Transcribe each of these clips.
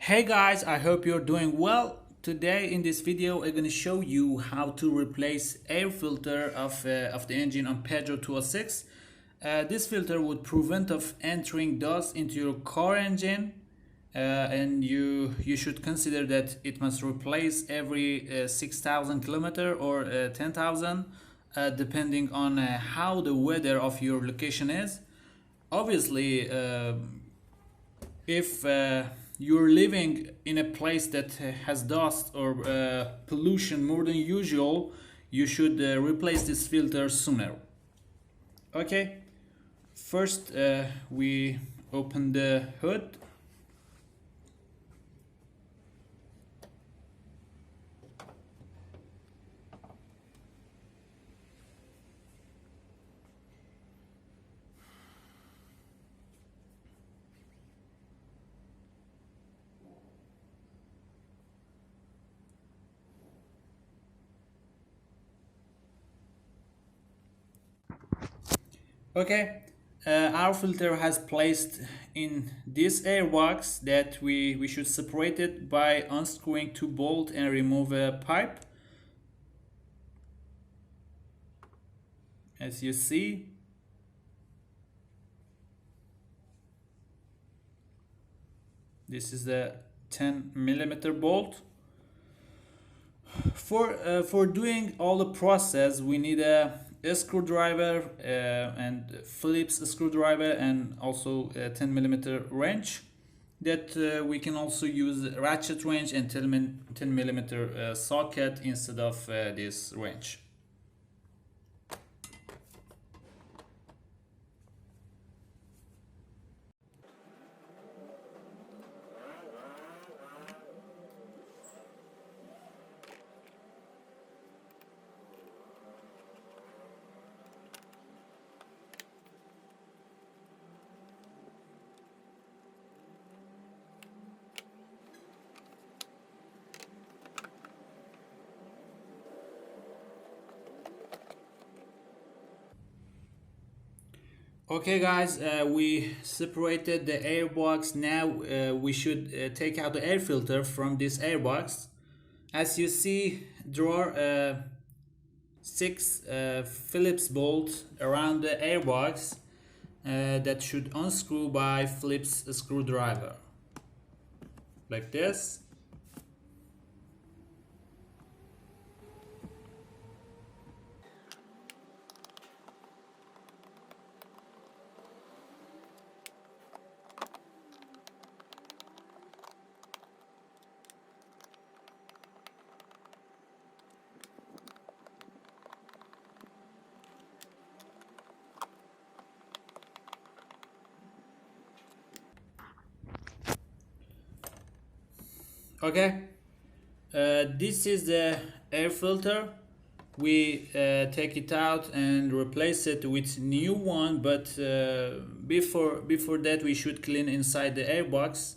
Hey guys, I hope you're doing well. Today in this video, I'm gonna show you how to replace air filter of the engine on Peugeot 206. This filter would prevent of entering dust into your car engine, and you should consider that it must replace every 6,000 kilometer or 10,000, depending on how the weather of your location is. Obviously, if you're living in a place that has dust or pollution more than usual, you should replace this filter sooner. Okay, first we open the hood. Okay, our filter has placed in this airbox that we should separate it by unscrewing two bolts and remove a pipe. As you see, this is the 10 millimeter bolt. For doing all the process, we need a screwdriver and Phillips screwdriver, and also a 10 millimeter wrench. That we can also use ratchet wrench and 10 millimeter socket instead of this wrench. Okay guys, we separated the airbox. Now we should take out the air filter from this airbox. As you see, there are six Phillips bolts around the airbox that should unscrew by Phillips screwdriver, like this. Okay, this is the air filter. We take it out and replace it with new one, but before that we should clean inside the airbox.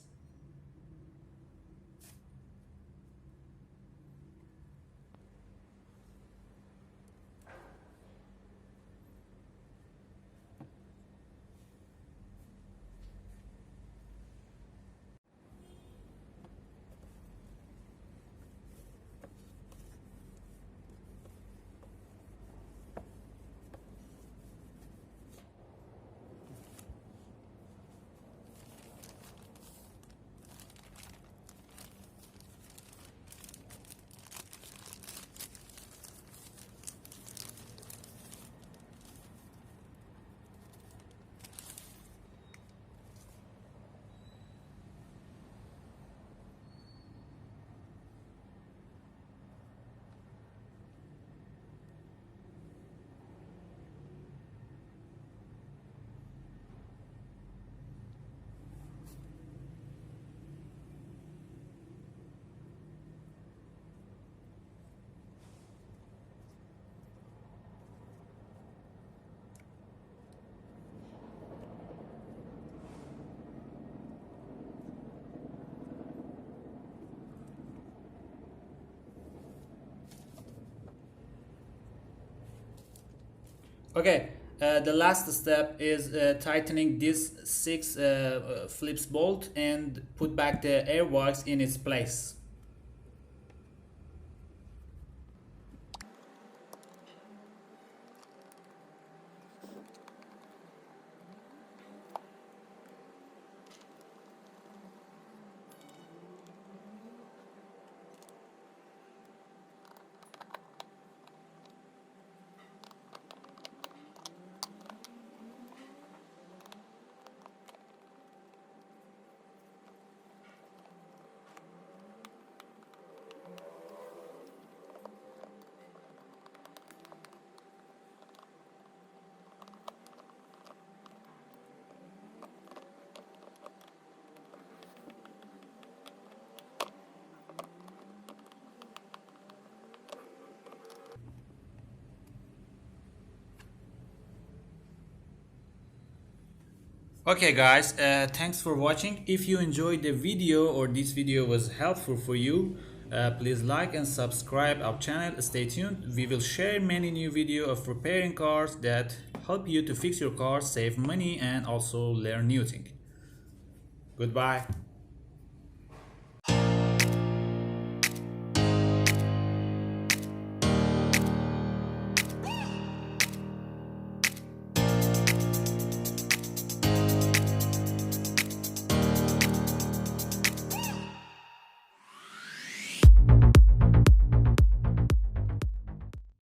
Okay, The last step is tightening this 6 Phillips bolt and put back the airbox in its place. Okay guys, thanks for watching. If you enjoyed the video or this video was helpful for you, please like and subscribe our channel. Stay tuned. We will share many new videos of repairing cars that help you to fix your car, save money and also learn new things. Goodbye.